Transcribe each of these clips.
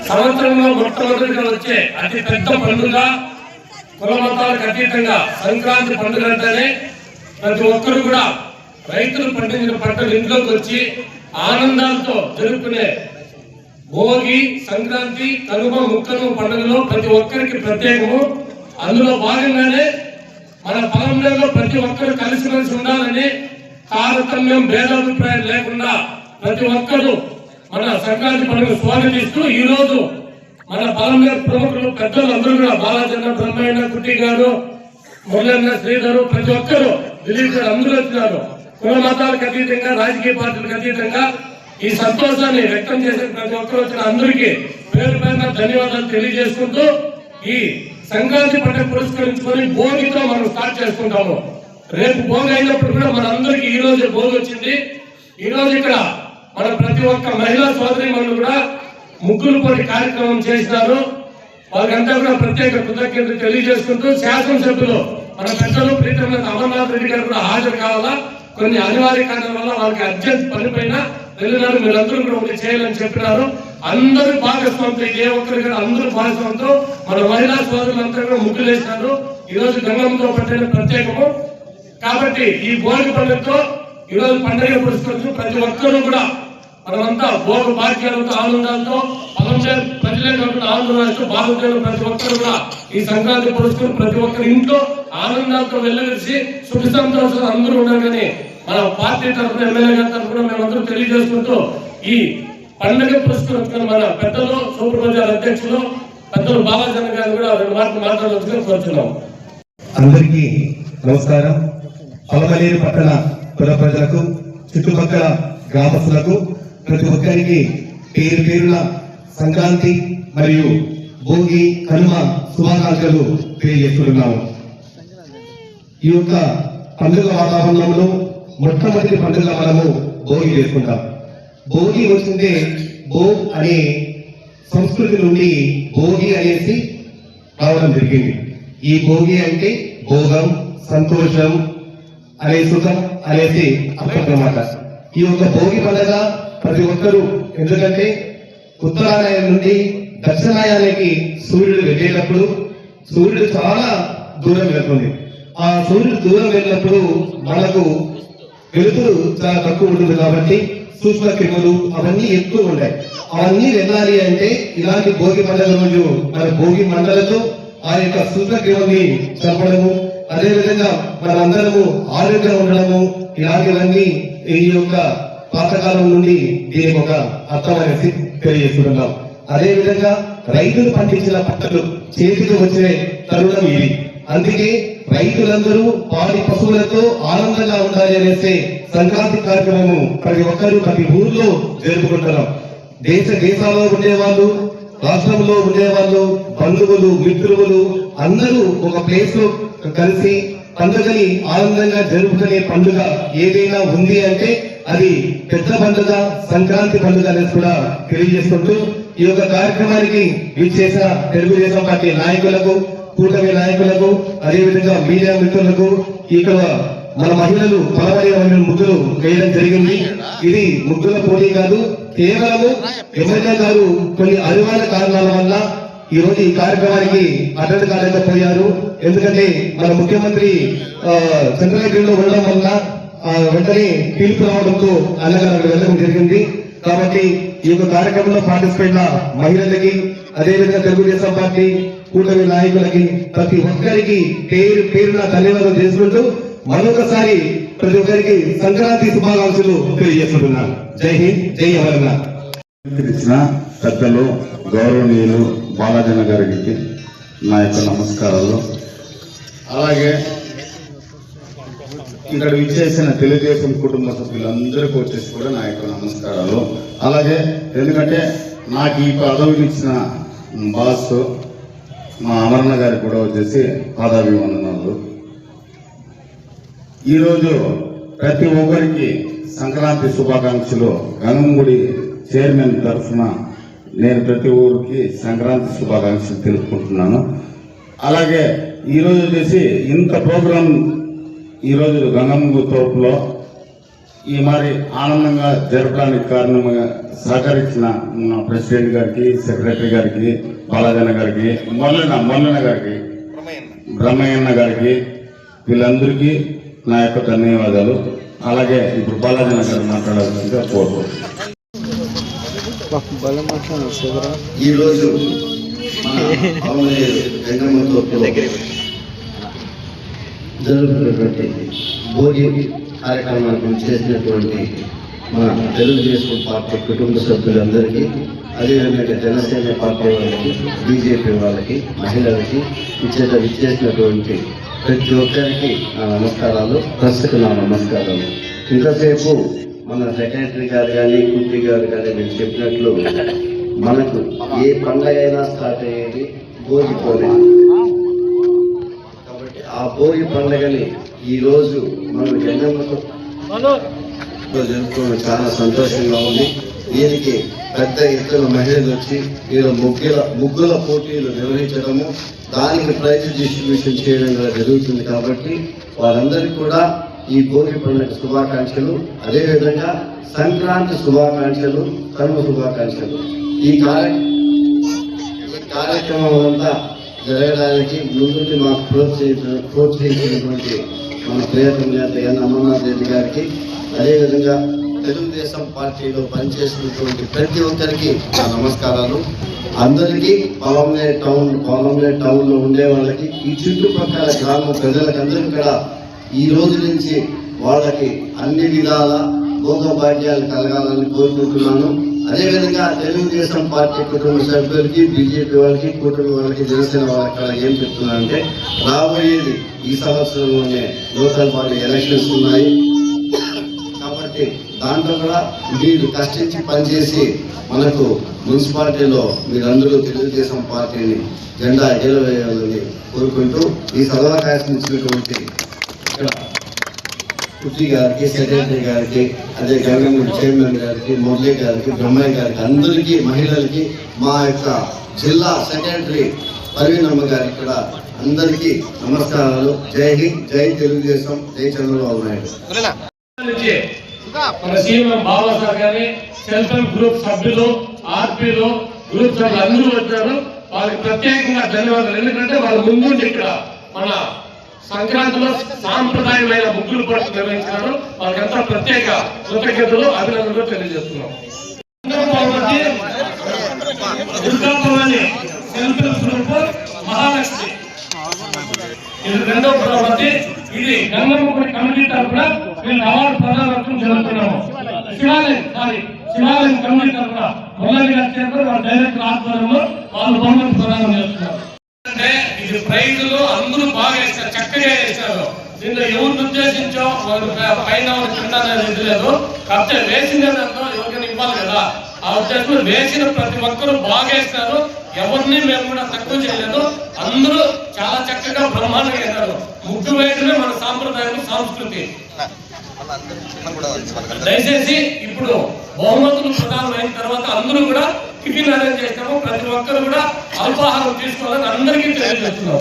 సంవత్సరంలో మొట్టమొదటిగా వచ్చే అతి పెద్ద పండుగ కుల మతాలకు అతీతంగా సంక్రాంతి పండుగ అంటేనే ప్రతి ఒక్కరు కూడా రైతులు పండించిన పంటలు ఇంట్లోకి వచ్చి ఆనందాలతో జరుపుకునే భోగి, సంక్రాంతి, కనుమ, ముక్కను పండుగలో ప్రతి ఒక్కరికి ప్రత్యేకము. అందులో భాగంగానే మన పొలంలో ప్రతి ఒక్కరు కలిసిమెలిసి ఉండాలని తారతమ్యం భేదాభిప్రాయం లేకుండా ప్రతి ఒక్కరూ మన సంక్రాంతి పండుగ స్వాగతిస్తూ ఈ రోజు మన పొలంలో ప్రముఖులు పెద్దలు అందరూ కూడా బాలాజన్న, బ్రహ్మయ్య, కుట్టి గారు, మురళన్న, శ్రీధరు, ప్రతి ఒక్కరు, దిలీప్ గారు అందరూ వచ్చినారు. కుల మతాలకు అతీతంగా, రాజకీయ పార్టీలకు అతీతంగా ఈ సంతోషాన్ని వ్యక్తం చేసే ప్రతి ఒక్కరు వచ్చిన అందరికీ పేరు పేరున ధన్యవాదాలు తెలియజేసుకుంటూ ఈ సంక్రాంతి పండుగ పురస్కరించుకొని భోగితో మనం స్టార్ట్ చేసుకుంటాము. రేపు భోగి అయినప్పుడు కూడా మనందరికీ ఈ రోజు భోగి వచ్చింది. ఈ రోజు ఇక్కడ మన ప్రతి ఒక్క మహిళా సోదరి మనులు కూడా ముగ్గులు పోటీ కార్యక్రమం చేసినారు. వాళ్ళకంతా కూడా ప్రత్యేక కృతజ్ఞతలు తెలియజేసుకుంటూ శాసనసభ్యులు మన పెద్దలు ప్రీతమ అమర్నాథ్ రెడ్డి గారు కూడా హాజరు కావాలా, కొన్ని అనివార్య కారణాల వల్ల వాళ్ళకి అర్జెంట్ పనిపైన వెళ్ళినారు. మీరందరూ కూడా ఒకటి చేయాలని చెప్పినారు. అందరూ భాగస్వామితో, ఏ ఒక్కరు కూడా అందరూ భాగస్వామితో మన మహిళా సోదరులంతా కూడా ముగ్గులు వేసినారు. ఈ రోజు గంగమ్మతో పట్టిన ప్రత్యేకము కాబట్టి ఈ భోగి పండుగతో ఈ రోజు పండుగ పురస్కరించు ప్రతి ఒక్కరూ కూడా మనమంతా భోగ భాగ్యాలతో ఆనందాలతో ప్రజలే కాకుండా ఆనందాలతో బాగుంటారు. ప్రతి ఒక్కరు కూడా ఈ సంక్రాంతి పురస్కరం ప్రతి ఒక్కరి ఇంట్లో ఆనందాలతో వెళ్ళవేసి సుఖ సంతోషాలు అందరూ ఉండాలని మన పార్టీ తరఫున, ఎమ్మెల్యే గారి తరఫున మేమందరూ తెలియజేసుకుంటూ ఈ పండుగ పురస్కరించుకున్న మన పెద్దలు సూపర్ బజార్ అధ్యక్షులు పెద్దలు బాలాజన్న గారు కూడా రెండు మాటలు మాట్లాడవలసిందిగా కోరుతున్నాం. అందరికీ నమస్కారం. పలమనేరు పట్టణ కుల ప్రజలకు, చుట్టుపక్కల గ్రామస్తులకు ప్రతి ఒక్కరికి పేరు పేరున సంక్రాంతి మరియు భోగి, కనుమ శుభాకాంక్షలు తెలియజేస్తున్నాము. ఈ యొక్క పండుగ వాతావరణంలో మొట్టమొదటి పండుగ మనము భోగి చేసుకుంటాం. భోగి వచ్చిందే భో అనే సంస్కృతి నుండి భోగి అనేసి రావడం జరిగింది. ఈ భోగి అంటే భోగం, సంతోషం అనే సుఖం అనేసి అర్థమన్నమాట. ఈ యొక్క భోగి పండుగ ప్రతి ఒక్కరూ, ఎందుకంటే ఉత్తరాయణం నుండి దక్షిణాయనానికి సూర్యుడు వెళ్ళేటప్పుడు సూర్యుడు చాలా దూరం వెళ్తుంది. ఆ సూర్యుడు దూరం వెళ్ళినప్పుడు మనకు వెలుతురు చాలా తక్కువ ఉంటుంది కాబట్టి సూక్ష్మ క్రిములు అవన్నీ ఎక్కువ ఉంటాయి. అవన్నీ వెళ్ళాలి అంటే ఇలాంటి భోగి పండుగ రోజు మన భోగి మంటలతో ఆ యొక్క సూక్ష్మ క్రిముల్ని చంపడము, అదేవిధంగా మనమందరము ఆరోగ్యంగా ఉండడము, ఇలాంటివన్నీ ఈ యొక్క పాతకాలం నుండి దీనికి ఒక అర్థం అనేసి తెలియజేస్తున్నాం. అదేవిధంగా రైతులు పండించిన పంటలు చేతికి వచ్చే తరుణం ఇది. అందుకే రైతులందరూ పాడి పశువులతో ఆనందంగా ఉండాలి అనేసి సంక్రాంతి కార్యక్రమము ప్రతి ఒక్కరూ ప్రతి ఊర్లో జరుపుకుంటున్నాం. దేశాల్లో ఉండేవాళ్ళు, రాష్ట్రంలో ఉండేవాళ్ళు, బంధువులు, మిత్రులు అందరూ ఒక ప్లేస్ లో కలిసి పండుగని ఆనందంగా జరుపుకునే పండుగ ఏదైనా ఉంది అంటే అది పెద్ద పండుగ సంక్రాంతి పండుగ అనేది కూడా తెలియజేసుకుంటూ ఈ యొక్క కార్యక్రమానికి విచ్చేసిన తెలుగుదేశం పార్టీ నాయకులకు, కూటమి నాయకులకు, అదేవిధంగా మీడియా మిత్రులకు, ఇక్కడ మన మహిళలు పలమనేరు ముగ్గులు వేయడం జరిగింది. ఇది ముగ్గుల పోటీ కాదు, కేవలము ఎమ్మెల్యే గారు కొన్ని అనివార్య కారణాల వల్ల ఈ రోజు ఈ కార్యక్రమానికి అటెండ్ కాలేకపోయారు. ఎందుకంటే మన ముఖ్యమంత్రి చంద్రగిరిలో ఉండడం వల్ల వెంటనే పిలుపు రావడంతో అన్నగారు వెళ్ళడం జరిగింది. కాబట్టి ఈ యొక్క కార్యక్రమంలో పార్టిసిపేట్ మహిళలకి, అదేవిధంగా తెలుగుదేశం పార్టీ కూటమి నాయకులకి ప్రతి ఒక్కరికి పేరు పేరున ధన్యవాదాలు చేసుకుంటూ మరొకసారి ప్రతి ఒక్కరికి సంక్రాంతి శుభాకాంక్షలు తెలియజేస్తున్నాను. జై హింద్, జై అమరనాథ్. ఇచ్చిన పెద్దలు గౌరవనీయులు బాలాజన్న గారికి నా యొక్క నమస్కారాలు. అలాగే ఇక్కడ విచ్చేసిన తెలుగుదేశం కుటుంబ సభ్యులందరికీ వచ్చేసి కూడా నా యొక్క నమస్కారాలు. అలాగే ఎందుకంటే నాకు ఈ పదవిని ఇచ్చిన బాస్ మా అమరన్న గారికి కూడా వచ్చేసి పాదాభివందనాలు. ఈరోజు ప్రతి ఒక్కరికి సంక్రాంతి శుభాకాంక్షలు. గంగంగుడి చైర్మన్ తరఫున నేను ప్రతి ఊరికి సంక్రాంతి శుభాకాంక్షలు తెలుపుకుంటున్నాను. అలాగే ఈరోజు వచ్చేసి ఇంత ప్రోగ్రాం ఈరోజు గంగమ్మ తోపులో ఈ మరి ఆనందంగా జరపడానికి కారణంగా సహకరించిన మన ప్రెసిడెంట్ గారికి, సెక్రటరీ గారికి, బాలాజన్న గారికి, మొల్లన్న గారికి, బ్రహ్మయ్యన్న గారికి, వీళ్ళందరికీ నా యొక్క ధన్యవాదాలు. అలాగే ఇప్పుడు బాలాజన్న గారు మాట్లాడాల్సిందిగా కోరుకుంటున్నాను. ఈరోజు జరుగుతున్నటువంటి భోగి కార్యక్రమానికి చేసినటువంటి మన తెలుగుదేశం పార్టీ కుటుంబ సభ్యులందరికీ, అదేవిధంగా జనసేన పార్టీ వాళ్ళకి, బీజేపీ వాళ్ళకి, మహిళలకి విచ్చేసినటువంటి ప్రతి ఒక్కరికి నా నమస్కారాలు, ప్రెస్కు నా నమస్కారాలు. ఇంతసేపు మన సెక్రటరీ గారు కానీ, కుట్టి గారు కానీ మీరు చెప్పినట్లు మనకు ఏ పండుగ అయినా స్టార్ట్ అయ్యేది భోగి పోలే. కాబట్టి ఆ భోగి పండుగని ఈరోజు మనం జగన్మతో జరుపుకోవడం చాలా సంతోషంగా ఉంది. దీనికి పెద్ద ఎత్తున మహిళలు వచ్చి ముగ్గుల పోటీలు నిర్వహించడము, దానికి ప్రైజ్ డిస్ట్రిబ్యూషన్ చేయడం జరుగుతుంది. కాబట్టి వారందరికీ కూడా ఈ భోగి పండుగ శుభాకాంక్షలు, అదేవిధంగా సంక్రాంతి శుభాకాంక్షలు, కనుమ శుభాకాంక్షలు. ఈ కార్యక్రమం అంతా జరగడానికి ముందుండి మాకు ప్రోత్సహించినటువంటి మన ప్రియతమ నేత ఎన్ అమర్నాథ్ రెడ్డి గారికి, అదేవిధంగా తెలుగుదేశం పార్టీలో పనిచేసినటువంటి ప్రతి ఒక్కరికి నా నమస్కారాలు. అందరికీ పాలంనేర్ టౌన్లో ఉండే వాళ్ళకి, ఈ చుట్టుపక్కల గ్రామ ప్రజలకు అందరికీ కూడా ఈ రోజు నుంచి వాళ్ళకి అన్ని విధాల భోగభాగ్యాలు కలగాలని కోరుకుంటున్నాను. అదేవిధంగా తెలుగుదేశం పార్టీ కుటుంబ సభ్యులకి, బీజేపీ వాళ్ళకి, కూటమి వాళ్ళకి, జనసేన వాళ్ళకి ఏం చెప్తున్నానంటే, రాబోయేది ఈ సంవత్సరంలోనే లోకల్ బాడీ ఎలక్షన్స్ ఉన్నాయి. కాబట్టి దాంట్లో కూడా మీరు కష్టించి పనిచేసి మనకు మున్సిపాలిటీలో మీరందరూ తెలుగుదేశం పార్టీని జెండా ఎగరవేయాలని కోరుకుంటూ, ఈ సదవకాశం ఇచ్చినటువంటి ఇక్కడ కుట్టి గారికి, సెక్రటరీ గారికి, అదే గంగమ్మ చైర్మన్ గారికి, మురళి గారికి, బ్రహ్మయ్య గారికి, అందరికీ, మహిళలకి, మా యొక్క జిల్లా సెక్రటరీ పర్వీనమ్మ గారికి ఇక్కడ అందరికీ నమస్కారాలు. జై హింద్, జై తెలుగుదేశం, జై చంద్రబాబు నాయుడు. మన సీఎం బాబాసాహెబ్ గారి సెల్ఫ్ హెల్ప్ గ్రూప్ సభ్యులు, ఆర్పీలు, గ్రూప్ సభ్యులు అందరూ వచ్చారు. వాళ్ళకి ప్రత్యేకంగా ధన్యవాదాలు. ఎందుకంటే వాళ్ళ ముందుండి ఇక్కడ మన సంక్రాంతిలో సాంప్రదాయమైన ముగ్గులు పోటీ నిర్వహించారు. వాళ్ళకంతా ప్రత్యేక కృతజ్ఞతలు, అభినందనలు తెలియజేస్తున్నాం. Durga Bhavani self help group Mahalakshmi, ఇది రెండవ ప్రవృత్తి. ఇది గంగమ్మగుడి కమిటీ తరఫున వీళ్ళు అవార్డు ప్రదానం జరుగుతున్నాము. శివాలయం కమిటీ తరఫున మురళి గారి చేత వాళ్ళ డైరెక్టర్ ఆధ్వర్యంలో వాళ్ళు బహుమతి ప్రదానం చేస్తున్నారు. అంటే ఇది ప్రైజులు అందరూ బాగా వేస్తారు, చక్కగా వేస్తారు. దీంట్లో ఎవరిని ఉద్దేశించో వాళ్ళు పైన కింద అనేది లేదు. కాకపోతే వేసిన దాంట్లో ఎవరికైనా ఇవ్వాలి కదా, ఆ ఉద్దేశంలో వేసిన ప్రతి ఒక్కరూ బాగా వేస్తారు. ఎవరిని మేము కూడా తక్కువ చేయలేదు. అందరూ చాలా చక్కగా బ్రహ్మాండంగా వేశారు. ముగ్గు వేయడమే మన సాంప్రదాయం, సంస్కృతి. దయచేసి ఇప్పుడు బహుమతులు ప్రదానం అయిన తర్వాత అందరూ కూడా టిఫిన్ అరేంజ్ చేస్తాము. ప్రతి ఒక్కరు కూడా అల్పాహారం తీసుకోవాలని అందరికీ తెలియజేస్తున్నాం.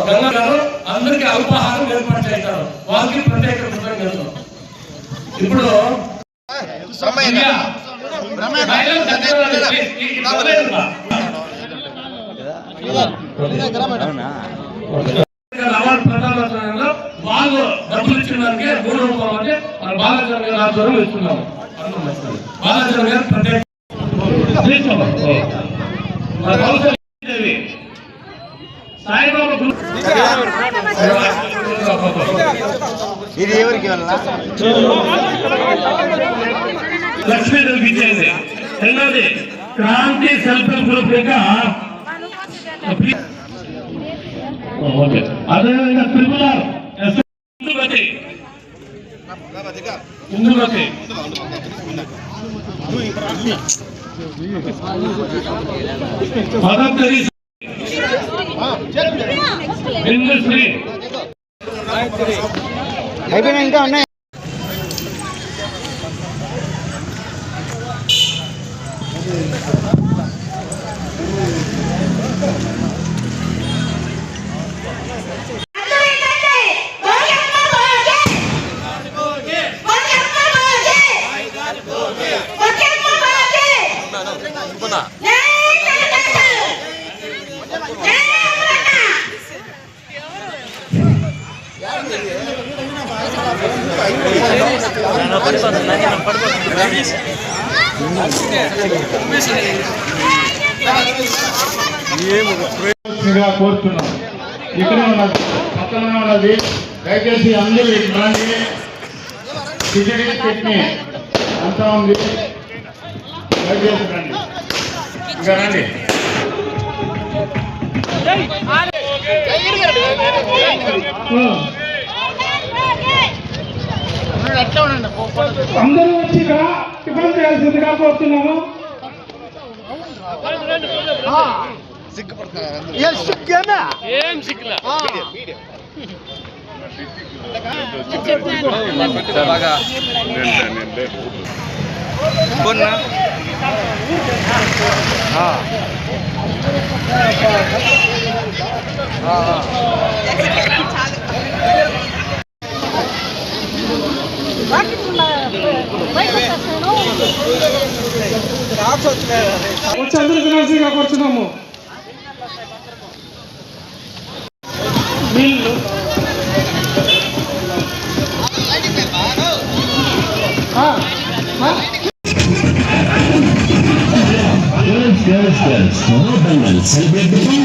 గంగా గారు అందరికీ అల్పాహారం ఏర్పాటు చేస్తారు. వారికి ప్రత్యేక కృతజ్ఞతలు. ఇప్పుడు అవార్డు ప్రధానంలో వాళ్ళు డబ్బులు ఇచ్చిన దానికి 3 రూపాయలు మన బాలాజీ గారి ఆధ్వర్యంలో ఇస్తున్నాము. బాలాజీ గారు ప్రత్యేక సాయిబాబా ఇది ఎవరికి లక్ష్మీదేవికి ఇచ్చేది. రెండోది క్రాంతి సెల్ఫ్ హెల్ప్ గ్రూప్ యొక్క అదేవిధంగా త్రిపురార్ ఇందులోకి అయిపోయినా ఇంకా ఉన్నాయి. అందరూ కోరుతున్నాం. ఇక్కడే ఉన్నది, పక్కన ఉన్నది. దయచేసి అందరూ ఇక్కడ రండి. కిచడి చట్నీ అంతా ఉంది. దయచేసి రండి, ఇంకా రండి. అందరూ వచ్చి ఇక్కడ టిఫిన్ చేయాల్సిందిగా కోరుతున్నాము. వచ్చి అందరూ తినాల్సిందిగా కోరుతున్నాము. నీళ్ళు Girls, no bangles. Celebrate the